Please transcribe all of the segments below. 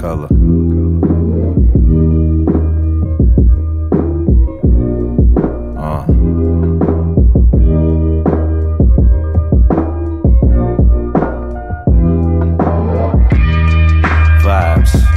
color. Vibes.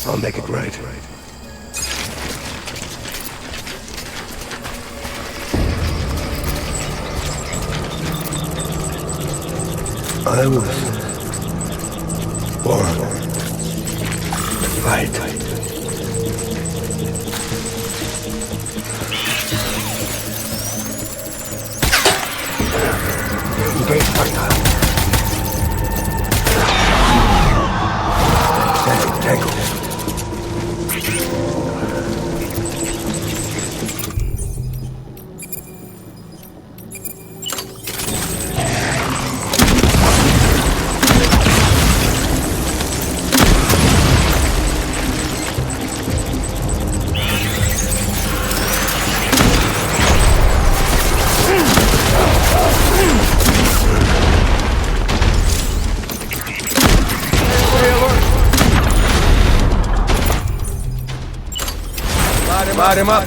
I'll make it right. I was born to fight. Engage partner. Tango. Light him up.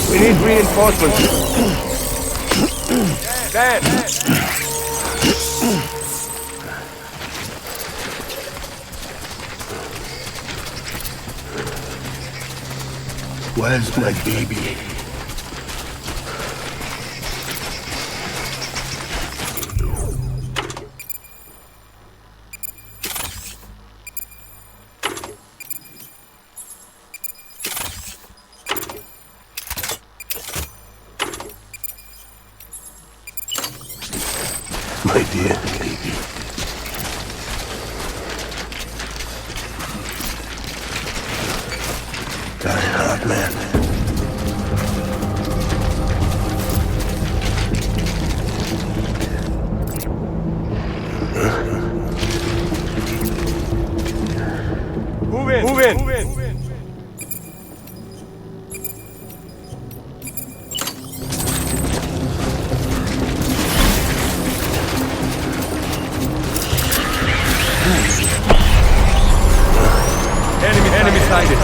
We need reinforcements. Dan! Where's my baby? My dear baby. Die hard, man. Move in. Move in. Move in. Enemy sighted.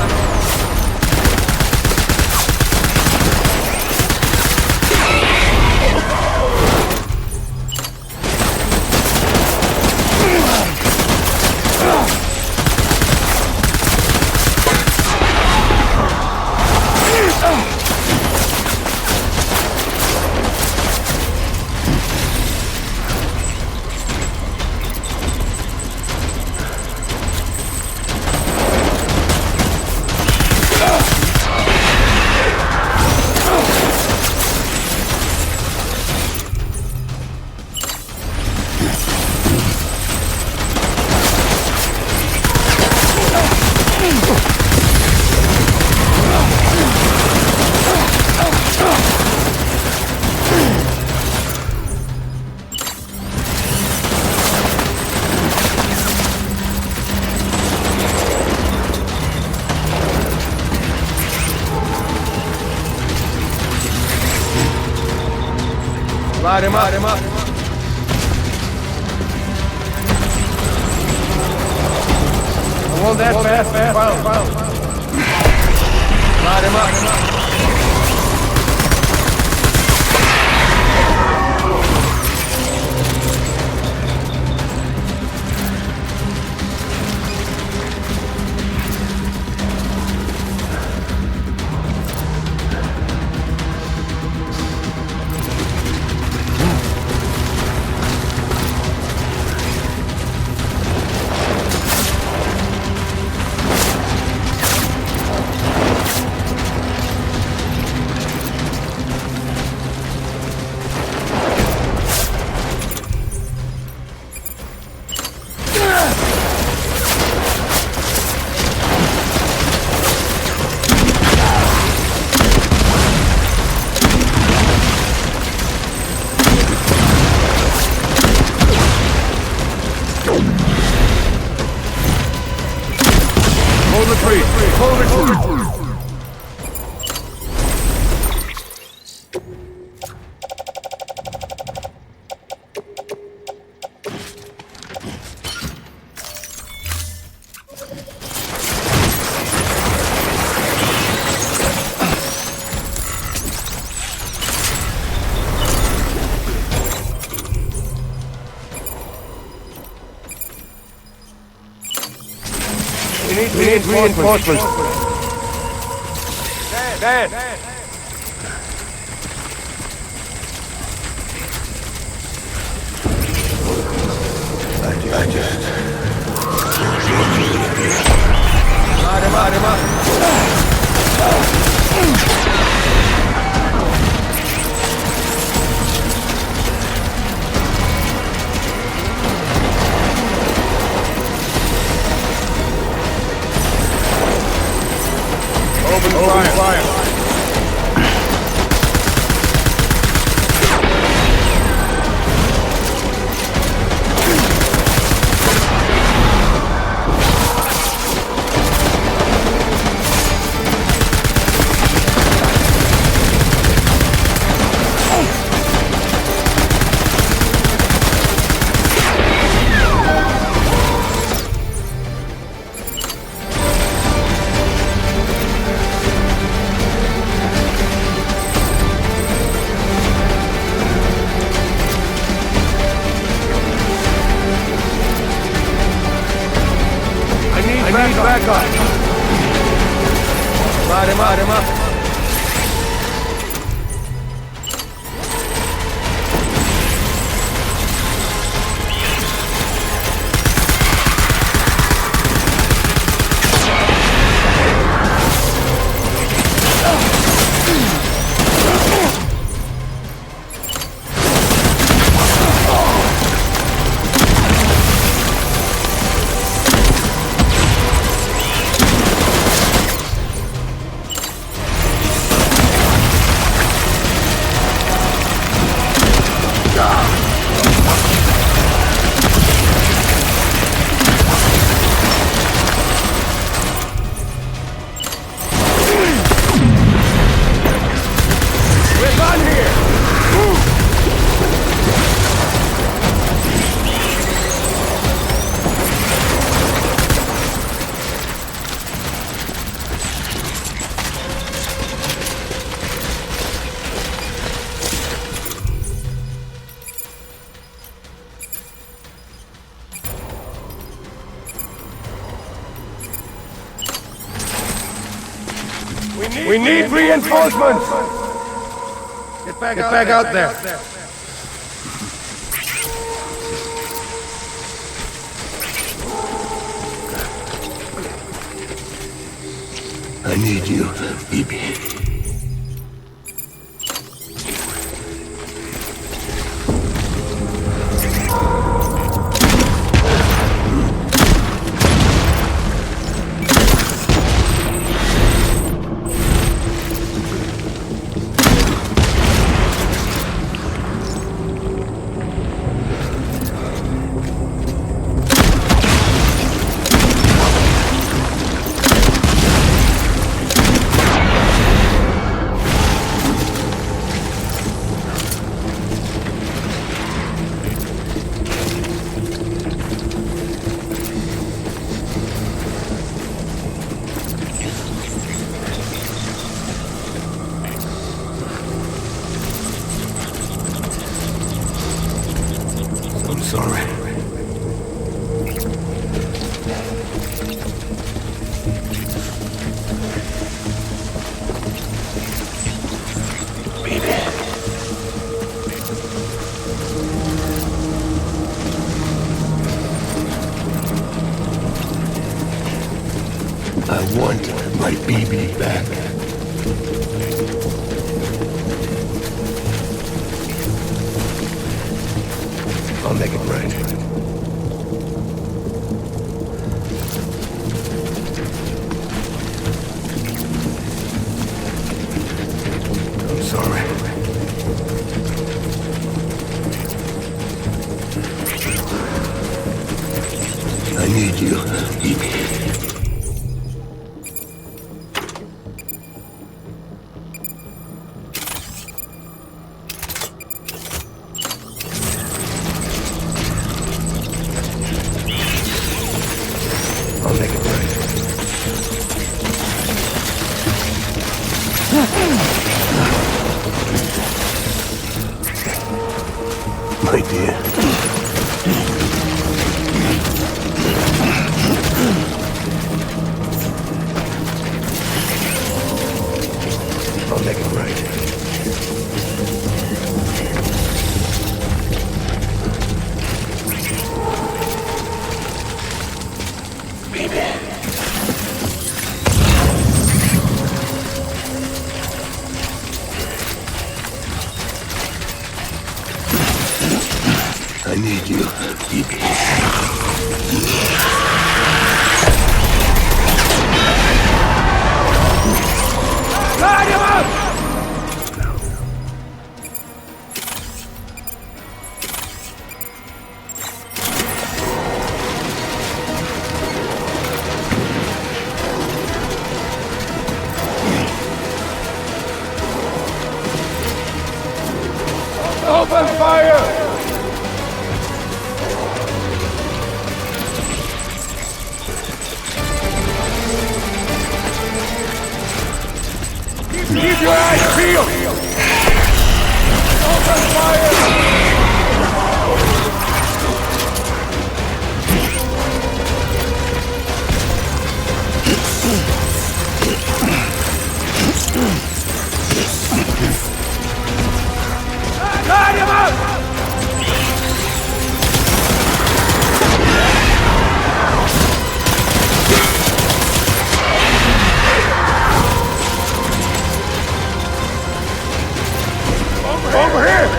Light him up. I want that fast. Light him up. Hold the tree. Hold the tree. We need reinforcements. Dan. I just... Light him up. Open fire. Back up. Light him up. We need reinforcements! Get back out there. I need you, Phoebe. want my baby back. I'll make it right. I'm sorry. I need you, baby. I'll make it right. My dear. I'll make it right. I need you, baby. Light him up! Open fire! Keep your eyes peeled! Open fire! Light him up! Over here!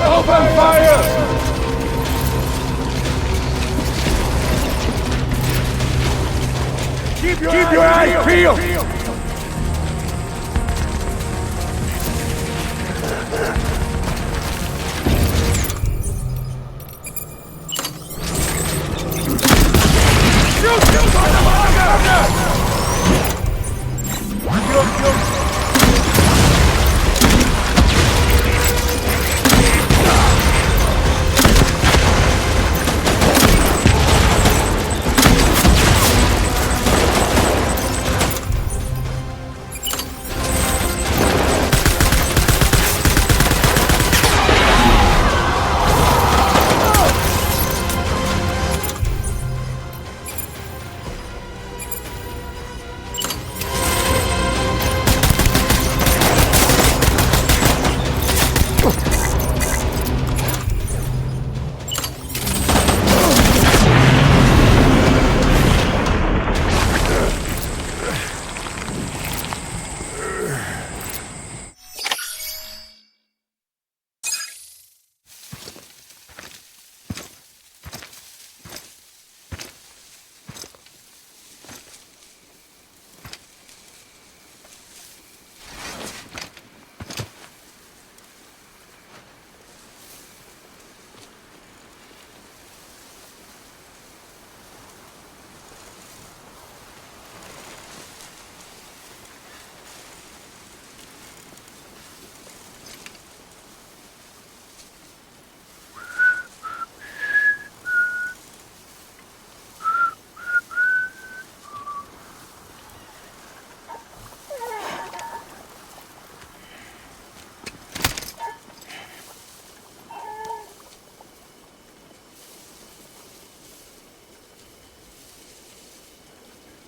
Open fire! Keep your eyes peeled! Shoot, motherfucker!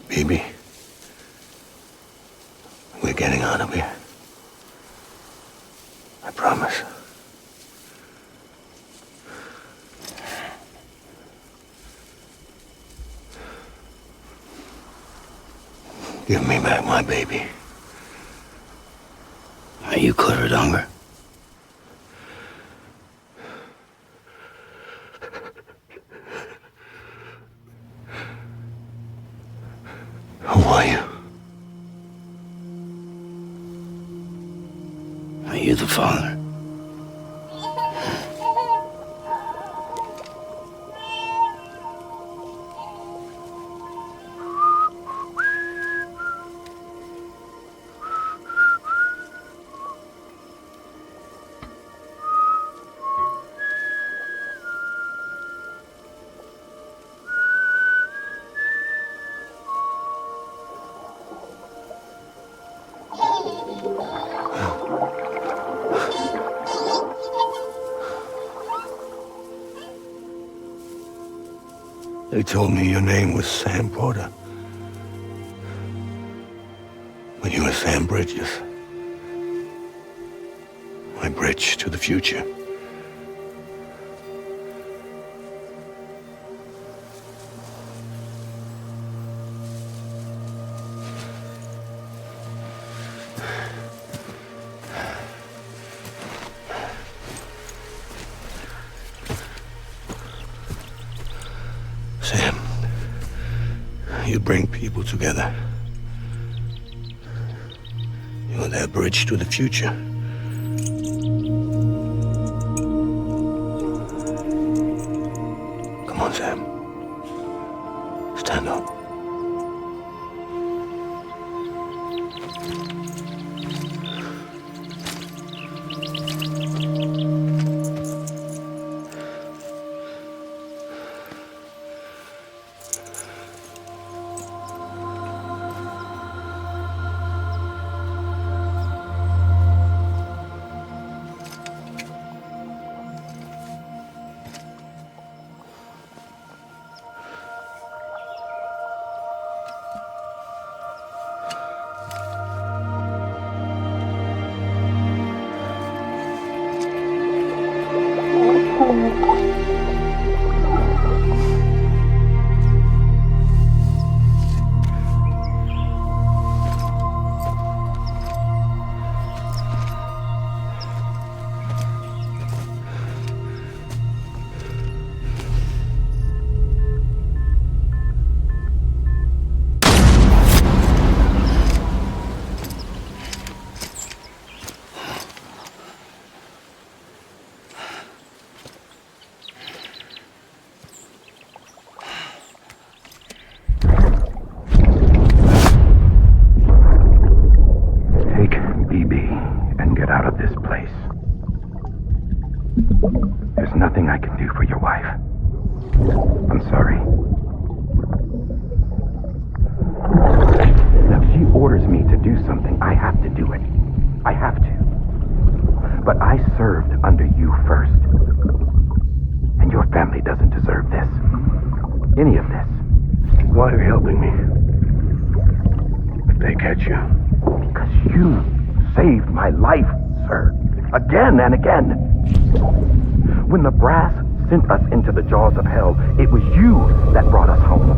Baby. We're getting out of here. I promise. Give me back my baby. Are you clear, Donger? Who are you? Are you the father? They told me your name was Sam Porter. But you were Sam Bridges. My bridge to the future. Sam, you bring people together. You're their bridge to the future. Come on, Sam. Stand up. There's nothing I can do for your wife. I'm sorry. Now, if she orders me to do something, I have to do it. I have to. But I served under you first. And your family doesn't deserve this. Any of this. Why are you helping me? If they catch you. Because you saved my life, sir. Again and again. When the brass sent us into the jaws of hell, it was you that brought us home.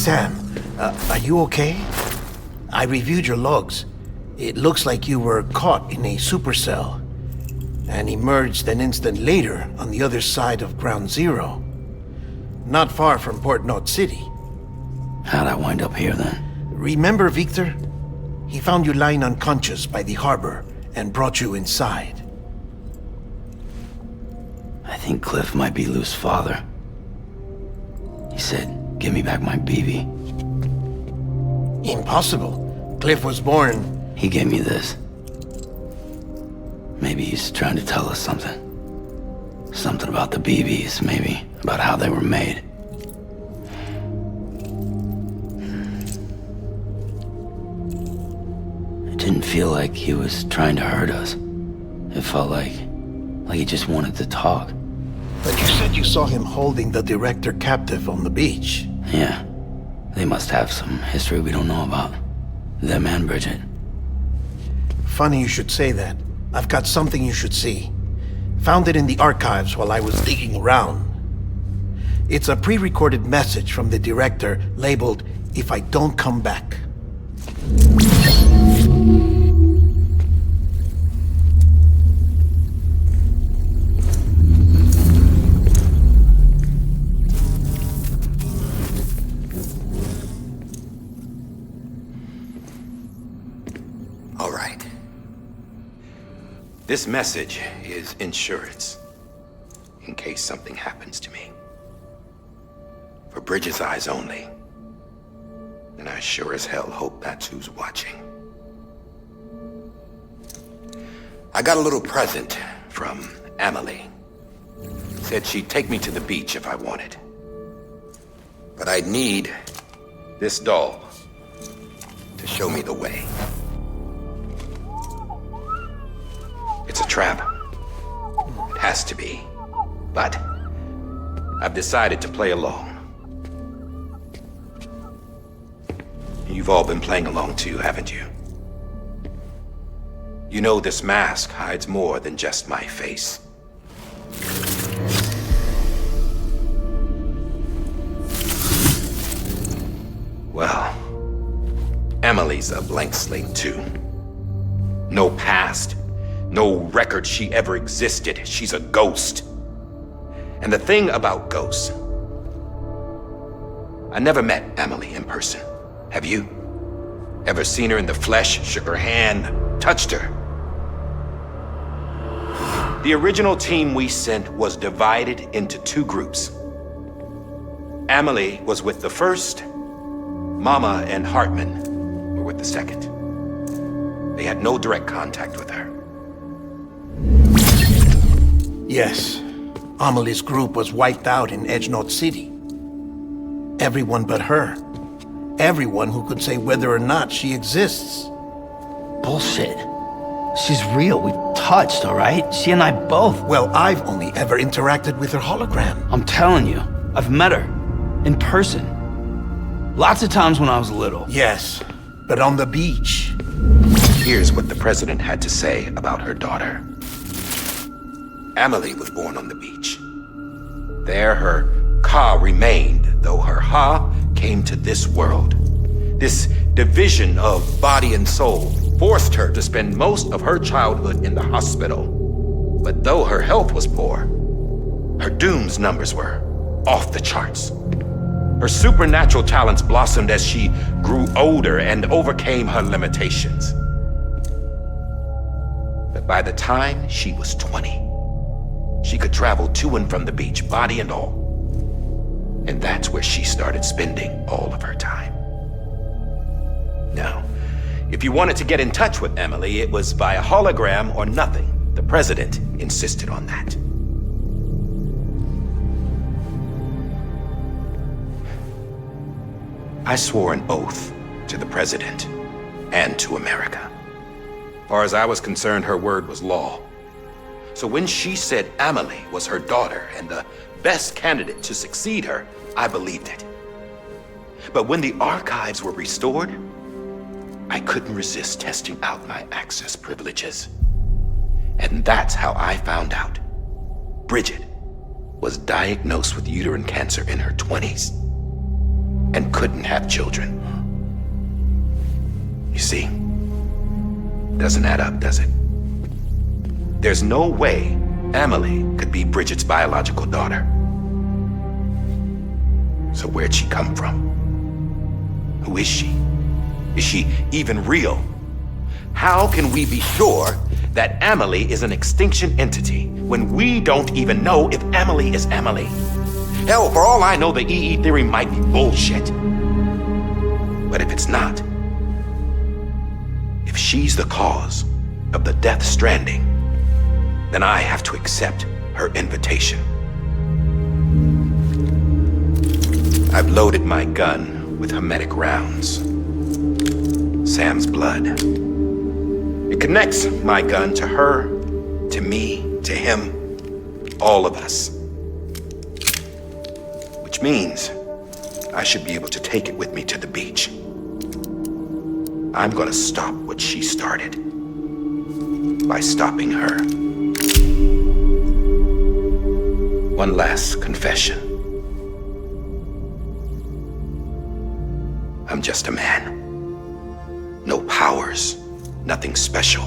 Sam, are you okay? I reviewed your logs. It looks like you were caught in a supercell and emerged an instant later on the other side of Ground Zero. Not far from Port Knot City. How'd I wind up here then? Remember Victor? He found you lying unconscious by the harbor and brought you inside. I think Cliff might be Lou's father. He said, give me back my BB. Impossible. Cliff was born... He gave me this. Maybe he's trying to tell us something. Something about the BBs, maybe. About how they were made. It didn't feel like he was trying to hurt us. It felt like he just wanted to talk. But you said you saw him holding the director captive on the beach. Yeah. They must have some history we don't know about. Them and Bridget. Funny you should say that. I've got something you should see. Found it in the archives while I was digging around. It's a pre-recorded message from the director labeled, "If I don't come back." All right. This message is insurance, in case something happens to me. For Bridget's eyes only. And I sure as hell hope that's who's watching. I got a little present from Emily. Said she'd take me to the beach if I wanted. But I'd need this doll to show me the way. It's a trap. It has to be. But I've decided to play along. You've all been playing along too, haven't you? You know this mask hides more than just my face. Well, Emily's a blank slate too. No past. No record she ever existed. She's a ghost. And the thing about ghosts, I never met Emily in person. Have you? Ever seen her in the flesh, shook her hand, touched her? The original team we sent was divided into two groups. Emily was with the first. Mama and Hartman were with the second. They had no direct contact with her. Yes. Amelie's group was wiped out in Edge Knot City. Everyone but her. Everyone who could say whether or not she exists. Bullshit. She's real. We touched, all right? She and I both. Well, I've only ever interacted with her hologram. I'm telling you, I've met her. In person. Lots of times when I was little. Yes, but on the beach. Here's what the president had to say about her daughter. Emily was born on the beach. There her Ka remained, though her Ha came to this world. This division of body and soul forced her to spend most of her childhood in the hospital. But though her health was poor, her Doom's numbers were off the charts. Her supernatural talents blossomed as she grew older and overcame her limitations. But by the time she was 20, she could travel to and from the beach, body and all. And that's where she started spending all of her time. Now, if you wanted to get in touch with Emily, it was via hologram or nothing. The president insisted on that. I swore an oath to the president and to America. As far as I was concerned, her word was law. So when she said Emily was her daughter and the best candidate to succeed her, I believed it. But when the archives were restored, I couldn't resist testing out my access privileges. And that's how I found out Bridget was diagnosed with uterine cancer in her 20s. and couldn't have children. You see, doesn't add up, does it? There's no way Emily could be Bridget's biological daughter. So where'd she come from? Who is she? Is she even real? How can we be sure that Emily is an extinction entity when we don't even know if Emily is Emily? Hell, for all I know, the EE theory might be bullshit. But if it's not, if she's the cause of the Death Stranding, then I have to accept her invitation. I've loaded my gun with hermetic rounds. Sam's blood. It connects my gun to her, to me, to him, all of us. Which means I should be able to take it with me to the beach. I'm gonna stop what she started by stopping her. One last confession. I'm just a man. No powers, nothing special.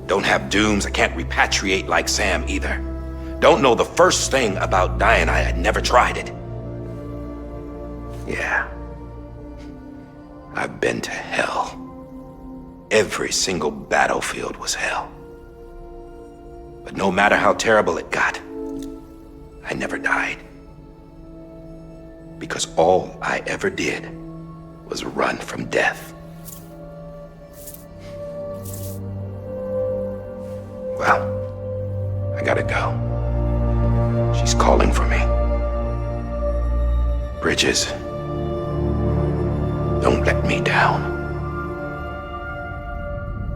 Don't have dooms, I can't repatriate like Sam either. Don't know the first thing about dying, I had never tried it. Yeah. I've been to hell. Every single battlefield was hell. But no matter how terrible it got, I never died. Because all I ever did was run from death. Well, I gotta go. She's calling for me. Bridges, don't let me down.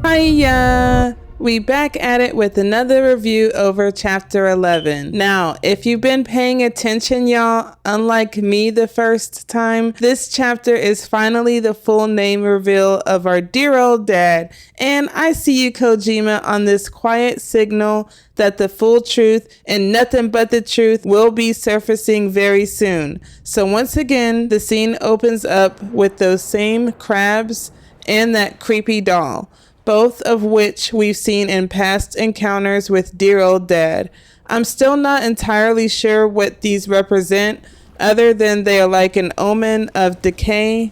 Hiya! We back at it with another review over chapter 11. Now, if you've been paying attention, y'all, unlike me the first time, this chapter is finally the full name reveal of our dear old dad. And I see you, Kojima, on this quiet signal that the full truth and nothing but the truth will be surfacing very soon. So once again, the scene opens up with those same crabs and that creepy doll, both of which we've seen in past encounters with dear old dad. I'm still not entirely sure what these represent, other than they are like an omen of decay,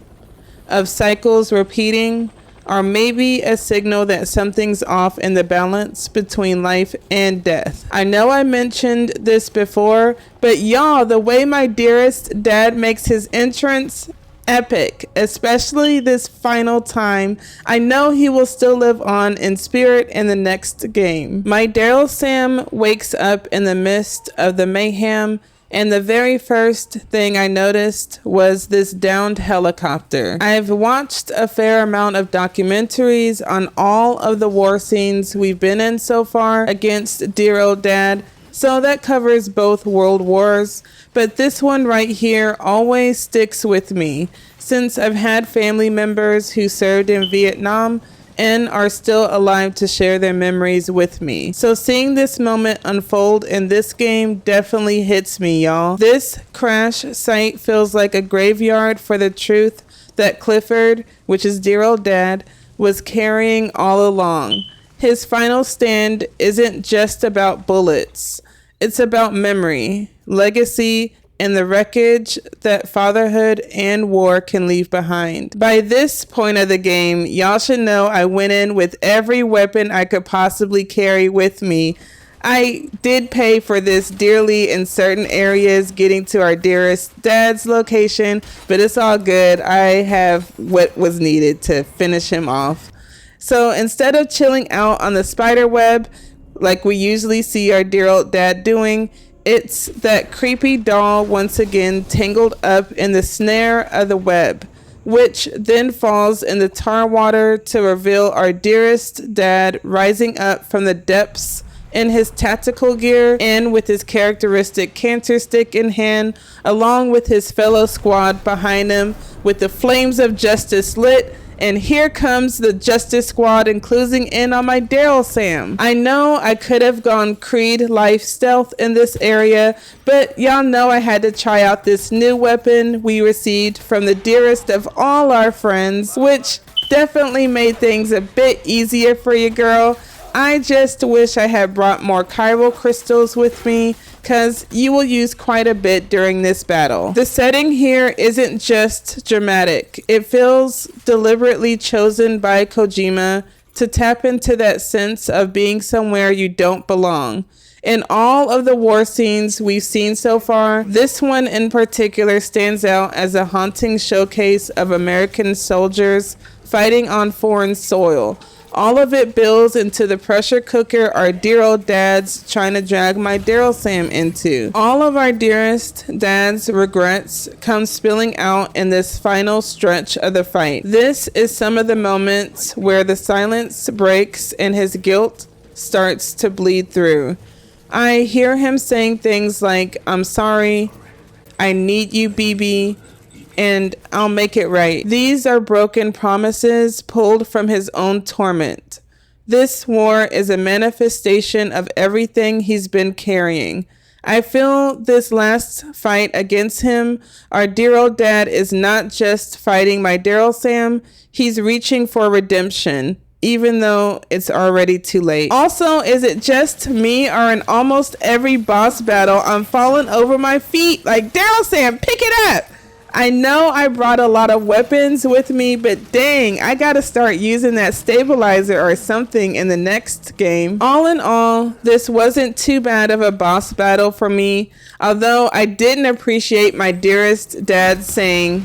of cycles repeating, or maybe a signal that something's off in the balance between life and death. I know I mentioned this before, but y'all, the way my dearest dad makes his entrance, epic, especially this final time. I know he will still live on in spirit in the next game. My Daryl Sam wakes up in the midst of the mayhem, and the very first thing I noticed was this downed helicopter. I've watched a fair amount of documentaries on all of the war scenes we've been in so far against dear old dad, so that covers both world wars. But this one right here always sticks with me, since I've had family members who served in Vietnam and are still alive to share their memories with me. So seeing this moment unfold in this game definitely hits me, y'all. This crash site feels like a graveyard for the truth that Clifford, which is dear old dad, was carrying all along. His final stand isn't just about bullets. It's about memory, legacy, and the wreckage that fatherhood and war can leave behind. By this point of the game, y'all should know I went in with every weapon I could possibly carry with me. I did pay for this dearly in certain areas, getting to our dearest dad's location, but it's all good. I have what was needed to finish him off. So instead of chilling out on the spider web, like we usually see our dear old dad doing, it's that creepy doll once again tangled up in the snare of the web, which then falls in the tar water to reveal our dearest dad rising up from the depths in his tactical gear and with his characteristic cancer stick in hand, along with his fellow squad behind him with the flames of justice lit and here comes the Justice Squad, including in on my Daryl Sam. I know I could have gone Creed life stealth in this area, but y'all know I had to try out this new weapon we received from the dearest of all our friends, which definitely made things a bit easier for you, girl. I just wish I had brought more chiral crystals with me, cause you will use quite a bit during this battle. The setting here isn't just dramatic. It feels deliberately chosen by Kojima to tap into that sense of being somewhere you don't belong. In all of the war scenes we've seen so far, this one in particular stands out as a haunting showcase of American soldiers fighting on foreign soil. All of it builds into the pressure cooker our dear old dads trying to drag my Daryl Sam into. All of our dearest dads' regrets come spilling out in this final stretch of the fight. This is some of the moments where the silence breaks and his guilt starts to bleed through. I hear him saying things like, "I'm sorry, I need you, BB, and I'll make it right." These are broken promises pulled from his own torment. This war is a manifestation of everything he's been carrying. I feel this last fight against him, our dear old dad is not just fighting my Daryl Sam, he's reaching for redemption, even though it's already too late. Also, is it just me, or in almost every boss battle, I'm falling over my feet like, Daryl Sam, pick it up! I know I brought a lot of weapons with me, but dang, I gotta start using that stabilizer or something in the next game. All in all, this wasn't too bad of a boss battle for me, although I didn't appreciate my dearest dad saying,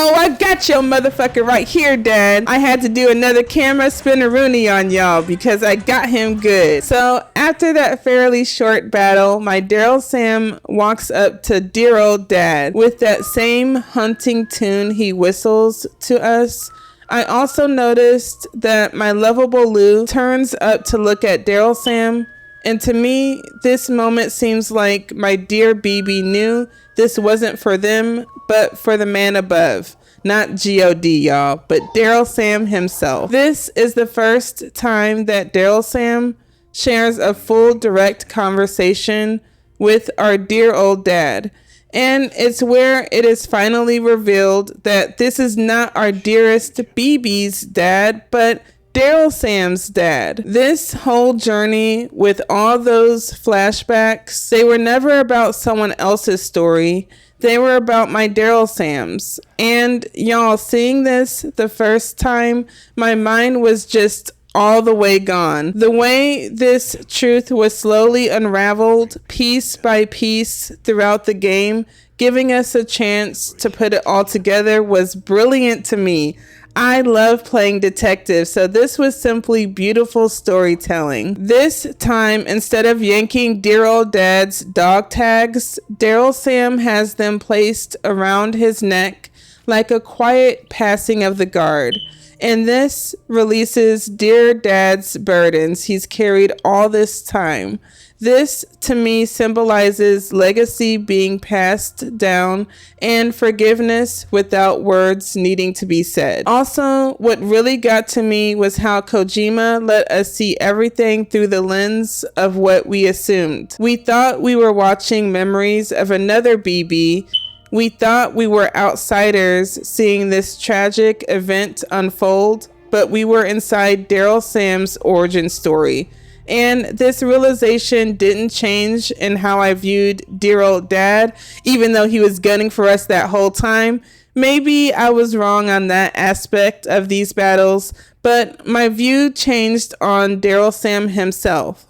"Oh, I got your motherfucker right here, Dad." I had to do another camera spinneroonie on y'all because I got him good. So after that fairly short battle, my Daryl Sam walks up to dear old Dad with that same hunting tune he whistles to us. I also noticed that my lovable Lou turns up to look at Daryl Sam, and to me, this moment seems like my dear BB knew this wasn't for them, but for the man above. Not G.O.D., y'all, but Daryl Sam himself. This is the first time that Daryl Sam shares a full direct conversation with our dear old dad. And it's where it is finally revealed that this is not our dearest BB's dad, but Daryl Sam's dad. This whole journey with all those flashbacks, they were never about someone else's story. They were about my Daryl Sam's. And y'all, seeing this the first time, my mind was just all the way gone. The way this truth was slowly unraveled piece by piece throughout the game, giving us a chance to put it all together, was brilliant to me. I love playing detective, so this was simply beautiful storytelling. This time, instead of yanking dear old dad's dog tags, Daryl Sam has them placed around his neck like a quiet passing of the guard. And this releases dear dad's burdens he's carried all this time. This, to me, symbolizes legacy being passed down and forgiveness without words needing to be said. Also, what really got to me was how Kojima let us see everything through the lens of what we assumed. We thought we were watching memories of another BB. We thought we were outsiders seeing this tragic event unfold, but we were inside Daryl Sam's origin story. And this realization didn't change in how I viewed dear old dad, even though he was gunning for us that whole time. Maybe I was wrong on that aspect of these battles, but my view changed on Daryl Sam himself.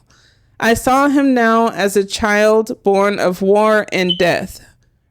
I saw him now as a child born of war and death,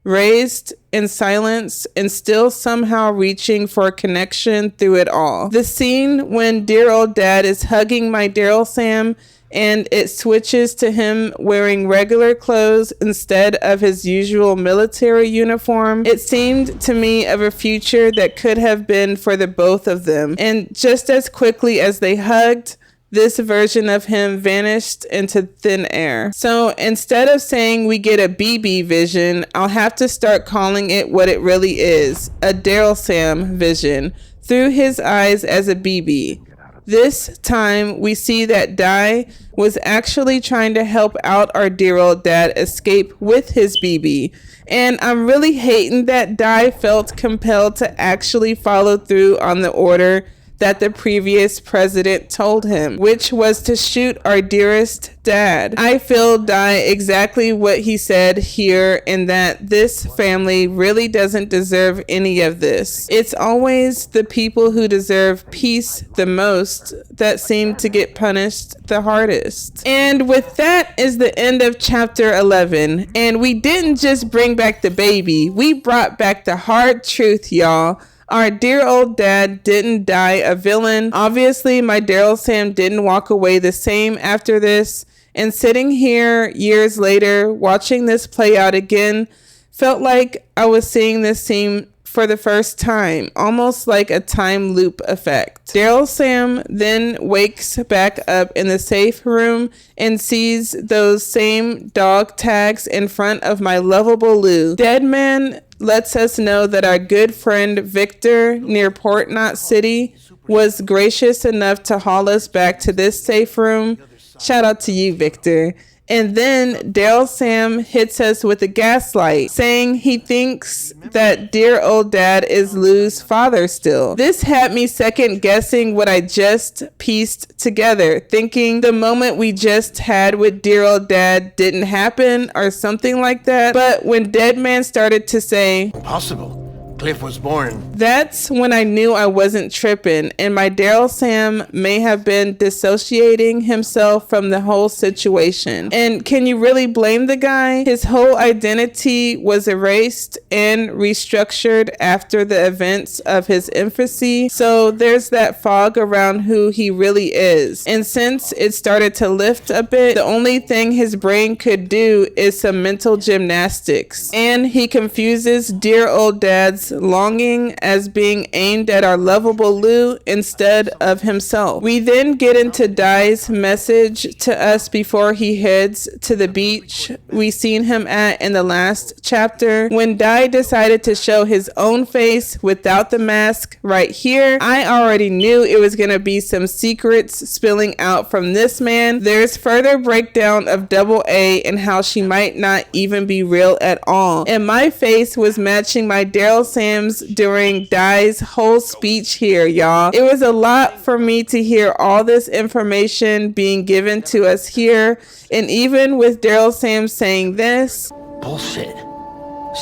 raised in silence and still somehow reaching for a connection through it all. The scene when dear old dad is hugging my Daryl Sam and it switches to him wearing regular clothes instead of his usual military uniform, it seemed to me of a future that could have been for the both of them. And just as quickly as they hugged, this version of him vanished into thin air. So instead of saying we get a BB vision, I'll have to start calling it what it really is, a Daryl Sam vision, through his eyes as a BB. This time we see that Dai was actually trying to help out our dear old dad escape with his BB. And I'm really hating that Dai felt compelled to actually follow through on the order that the previous president told him, which was to shoot our dearest dad. I feel Dai exactly what he said here, in that this family really doesn't deserve any of this. It's always the people who deserve peace the most that seem to get punished the hardest. And with that is the end of chapter 11. And we didn't just bring back the baby, we brought back the hard truth, y'all. Our dear old dad didn't die a villain. Obviously, my Daryl Sam didn't walk away the same after this. And sitting here years later, watching this play out again, felt like I was seeing this scene for the first time, almost like a time loop effect. Daryl Sam then wakes back up in the safe room and sees those same dog tags in front of my lovable Lou. Deadman lets us know that our good friend Victor near Port Knot City was gracious enough to haul us back to this safe room. Shout out to you, Victor. And then Daryl Sam hits us with a gaslight, saying he thinks that dear old dad is Lou's father still. This had me second guessing what I just pieced together, thinking the moment we just had with dear old dad didn't happen or something like that. But when Deadman started to say, Impossible. Cliff was born. That's when I knew I wasn't tripping, and my Daryl Sam may have been dissociating himself from the whole situation. And can you really blame the guy? His whole identity was erased and restructured after the events of his infancy, so there's that fog around who he really is. And since it started to lift a bit, the only thing his brain could do is some mental gymnastics. And he confuses dear old dad's longing as being aimed at our lovable Lou instead of himself. We then get into Dai's message to us before he heads to the beach we seen him at in the last chapter. When Dai decided to show his own face without the mask right here, I already knew it was gonna be some secrets spilling out from this man. There's further breakdown of Double A and how she might not even be real at all. And my face was matching my Daryl Sam's during Dai's whole speech here, y'all. It was a lot for me to hear all this information being given to us here, and even with Daryl Sam saying this, Bullshit.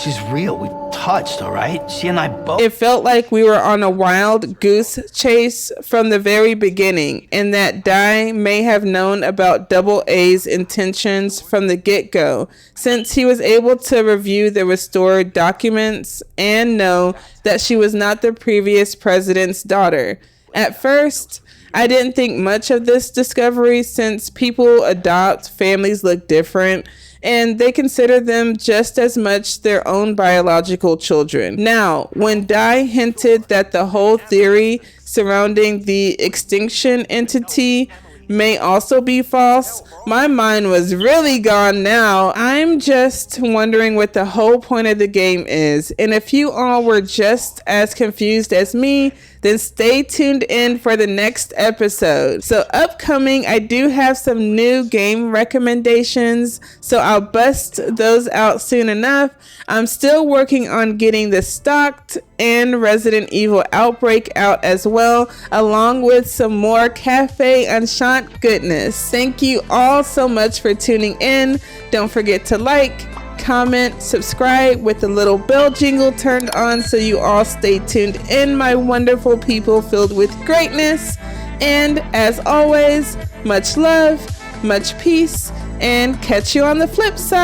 She's real. We touched, all right? She and I both. it felt like we were on a wild goose chase from the very beginning, and that Dai may have known about Double A's intentions from the get-go, since he was able to review the restored documents and know that she was not the previous president's daughter. At first, I didn't think much of this discovery, since people adopt, families look different, and they consider them just as much their own biological children. Now, when Dai hinted that the whole theory surrounding the extinction entity may also be false, my mind was really gone now. I'm just wondering what the whole point of the game is, and if you all were just as confused as me, then stay tuned in for the next episode. So upcoming, I do have some new game recommendations, so I'll bust those out soon enough. I'm still working on getting the Stalked and Resident Evil Outbreak out as well, along with some more Cafe Enchant goodness. Thank you all so much for tuning in. Don't forget to like, comment, subscribe with the little bell jingle turned on so you all stay tuned in, my wonderful people filled with greatness. And as always, much love, much peace, and catch you on the flip side.